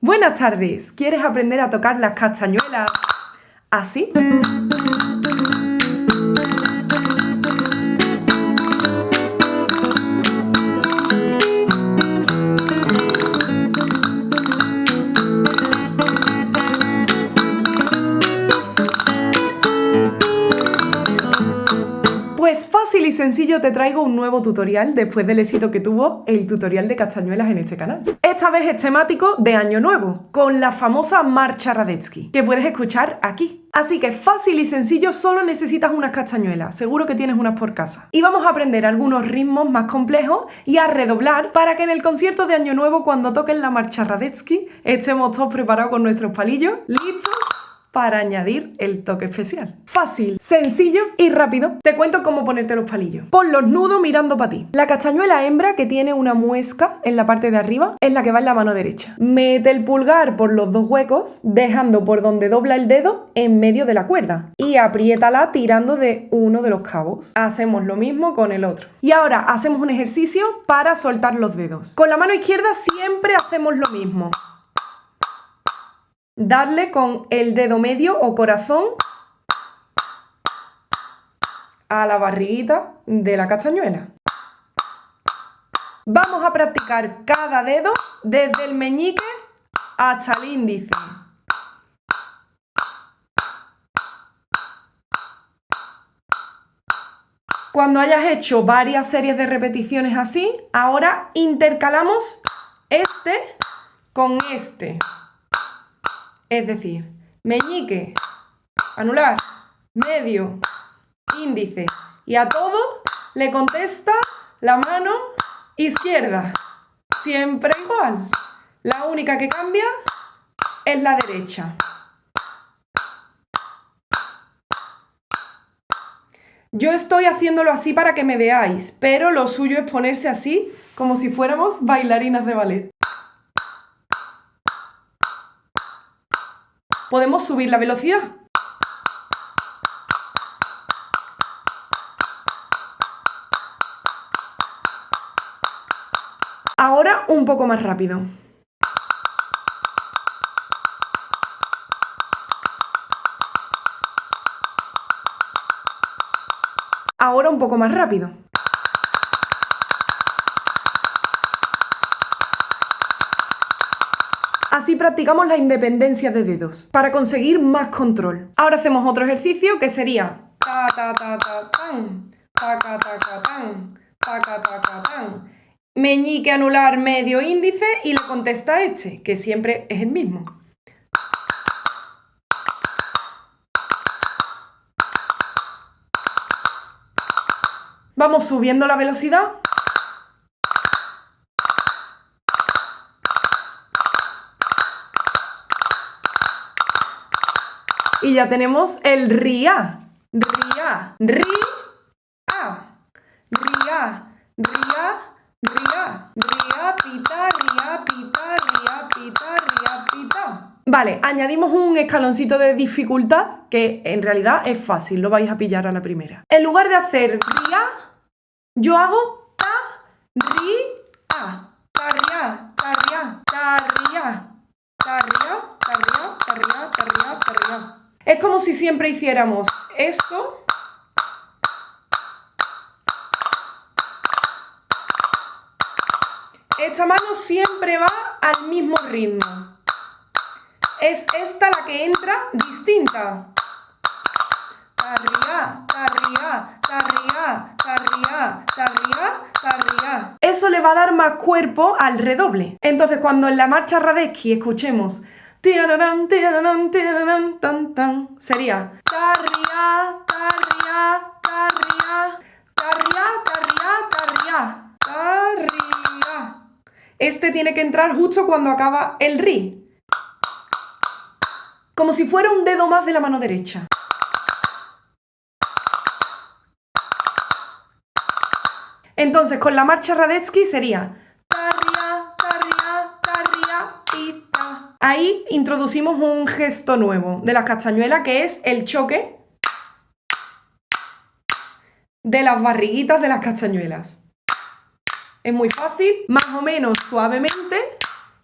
Buenas tardes, ¿quieres aprender a tocar las castañuelas así? Pues fácil y sencillo te traigo un nuevo tutorial después del éxito que tuvo el tutorial de castañuelas en este canal. Esta vez es temático de Año Nuevo, con la famosa marcha Radetzky, que puedes escuchar aquí. Así que fácil y sencillo, solo necesitas unas castañuelas, seguro que tienes unas por casa. Y vamos a aprender algunos ritmos más complejos y a redoblar para que en el concierto de Año Nuevo, cuando toquen la marcha Radetzky, estemos todos preparados con nuestros palillos, listos para añadir el toque especial. Fácil, sencillo y rápido. Te cuento cómo ponerte los palillos. Pon los nudos mirando para ti. La castañuela hembra, que tiene una muesca en la parte de arriba, es la que va en la mano derecha. Mete el pulgar por los dos huecos, dejando por donde dobla el dedo en medio de la cuerda. Y apriétala tirando de uno de los cabos. Hacemos lo mismo con el otro. Y ahora hacemos un ejercicio para soltar los dedos. Con la mano izquierda siempre hacemos lo mismo. Darle con el dedo medio o corazón a la barriguita de la castañuela. Vamos a practicar cada dedo desde el meñique hasta el índice. Cuando hayas hecho varias series de repeticiones así, ahora intercalamos este con este. Es decir, meñique, anular, medio, índice. Y a todo le contesta la mano izquierda. Siempre igual. La única que cambia es la derecha. Yo estoy haciéndolo así para que me veáis, pero lo suyo es ponerse así, como si fuéramos bailarinas de ballet. ¿Podemos subir la velocidad? Ahora un poco más rápido. Ahora un poco más rápido. Así practicamos la independencia de dedos, para conseguir más control. Ahora hacemos otro ejercicio que sería ta ta ta ta tan, ta ta ta ta tan, ta ta ta ta tan. Meñique, anular, medio, índice y le contesta este, que siempre es el mismo. Vamos subiendo la velocidad. Y ya tenemos el ria. Ria. Ri-a. Ria. Ria. Ria. Ria, pita, ria, pita, ria, pita, ria, pita. Vale, añadimos un escaloncito de dificultad que en realidad es fácil, lo vais a pillar a la primera. En lugar de hacer ria, yo hago ta, ri, a. Ta, ria, ta, ria, ta, ria. Ta, ria, ta, ria, ta, ria, ta, ria, ta, ria. Es como si siempre hiciéramos esto. Esta mano siempre va al mismo ritmo. Es esta la que entra distinta. Tarria, tarria, tarria, tarria, tarria, tarria. Eso le va a dar más cuerpo al redoble. Entonces, cuando en la marcha Radetzky escuchemos tiararán, tiararán, tiararán, tan, tan, sería tarria, tarria, tarria, tarria, tarria, tarria, tarria. Este tiene que entrar justo cuando acaba el ri. Como si fuera un dedo más de la mano derecha. Entonces, con la marcha Radetzky sería tarria, tarria, tarria, pita. Ahí introducimos un gesto nuevo de las castañuelas, que es el choque de las barriguitas de las castañuelas. Es muy fácil, más o menos suavemente,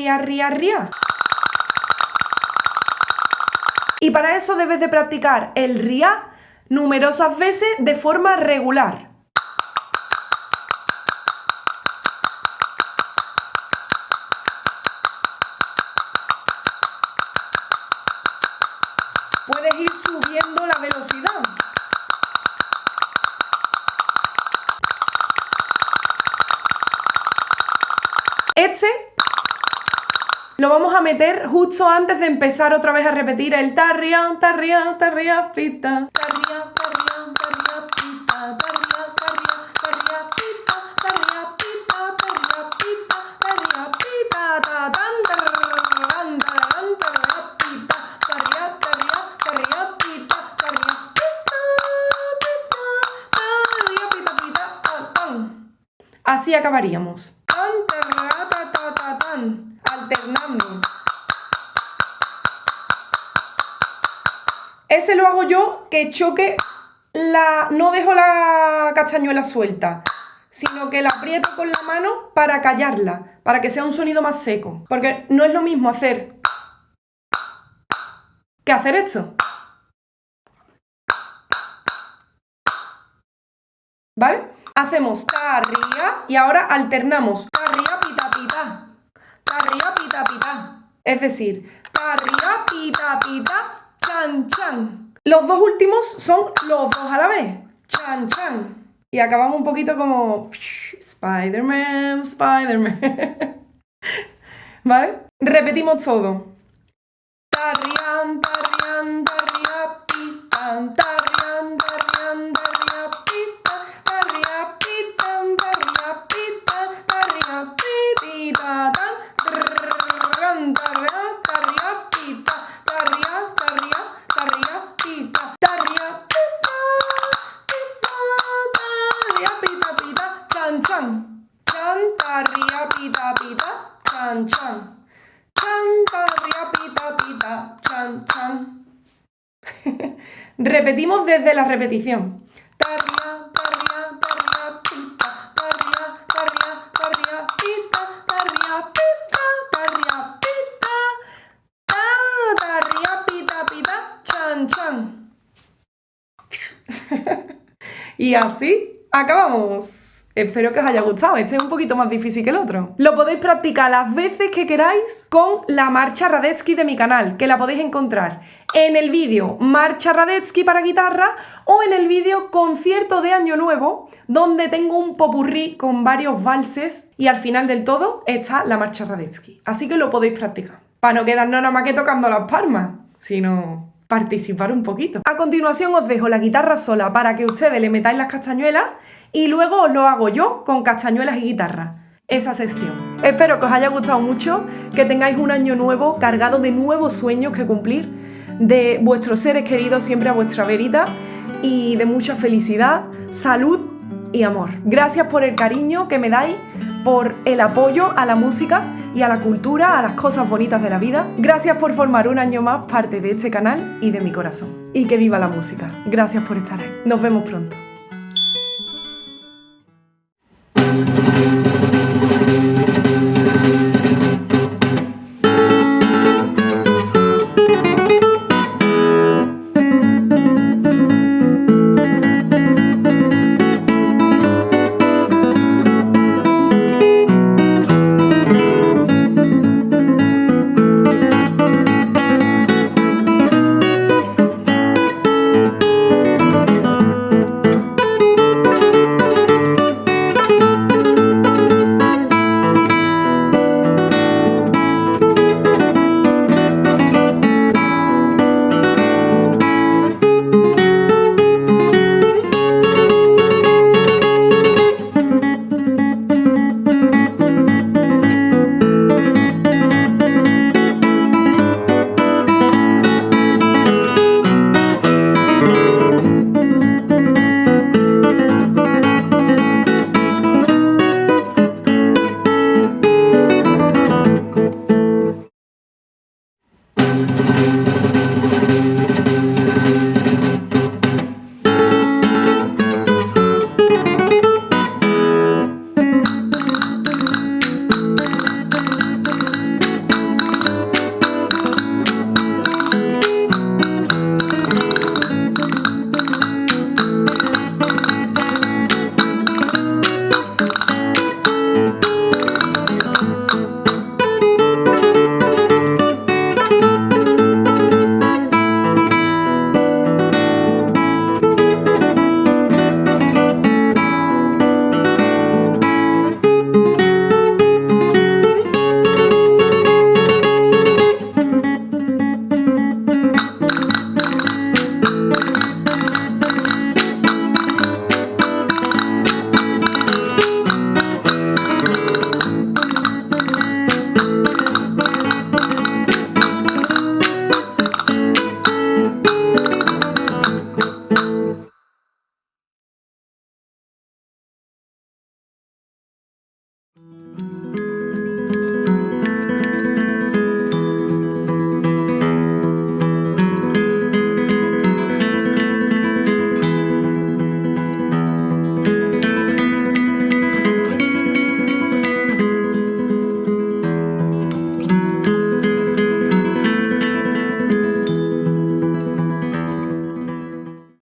ria, ria, ria. Y para eso debes de practicar el ria numerosas veces de forma regular. Puedes ir subiendo la velocidad. Este lo vamos a meter justo antes de empezar otra vez a repetir el tarria, tarria, tarria, pita. Tarria, tarria, tarria, pita. Tarria, tarria, tarria, pita. Tarria, pita, tarria, pita. Tarria, pita, ta, tan, tarran, tarran, tarra, pita. Tarria, tarria, tarria, pita. Tarria, pita, pita. Tarria, pita, pita, ta, tan. Así acabaríamos. Tan, tarra, ta, ta, ta, tan. Alternando. Ese lo hago yo que choque no dejo la castañuela suelta, sino que la aprieto con la mano para callarla, para que sea un sonido más seco. Porque no es lo mismo hacer que hacer esto. ¿Vale? Hacemos tarria y ahora alternamos tarria, pita, pita. Tarria, pita, pita. Es decir, tarria, pita, pita, chan, chan. Los dos últimos son los dos a la vez. Chan, chan. Y acabamos un poquito como Spider-Man, Spider-Man. ¿Vale? Repetimos todo. Tarrian, tarrian, tarria, pitan, tarrian, tarrian, tarria, pitan, tarria, pitan, tarria, pitan, tarria, pitita, tan. Tarria, tarria, pita, tarria, tarria, tarria, pita, tarria, pita, pita, tarria, pita, pita, chan, chan, chan, tarria, pita, pita, chan, chan, chan, tarria, pita, pita, chan, chan. Repetimos desde la repetición. Tarria, tarria, tarria, pita, tarria, tarria, tarria, pita, tarria, pita, tarria, pita, tarria, pita, pita, chan, chan. Y así acabamos. Espero que os haya gustado. Este es un poquito más difícil que el otro. Lo podéis practicar las veces que queráis con la marcha Radetzky de mi canal, que la podéis encontrar en el vídeo Marcha Radetzky para guitarra o en el vídeo Concierto de Año Nuevo, donde tengo un popurrí con varios valses y al final del todo está la marcha Radetzky. Así que lo podéis practicar. Para no quedarnos nada más que tocando las palmas, sino participar un poquito. A continuación os dejo la guitarra sola para que ustedes le metáis las castañuelas y luego os lo hago yo con castañuelas y guitarra, esa sección. Espero que os haya gustado mucho, que tengáis un año nuevo cargado de nuevos sueños que cumplir, de vuestros seres queridos siempre a vuestra verita y de mucha felicidad, salud y amor. Gracias por el cariño que me dais, por el apoyo a la música y a la cultura, a las cosas bonitas de la vida. Gracias por formar un año más parte de este canal y de mi corazón. Y que viva la música. Gracias por estar ahí. Nos vemos pronto.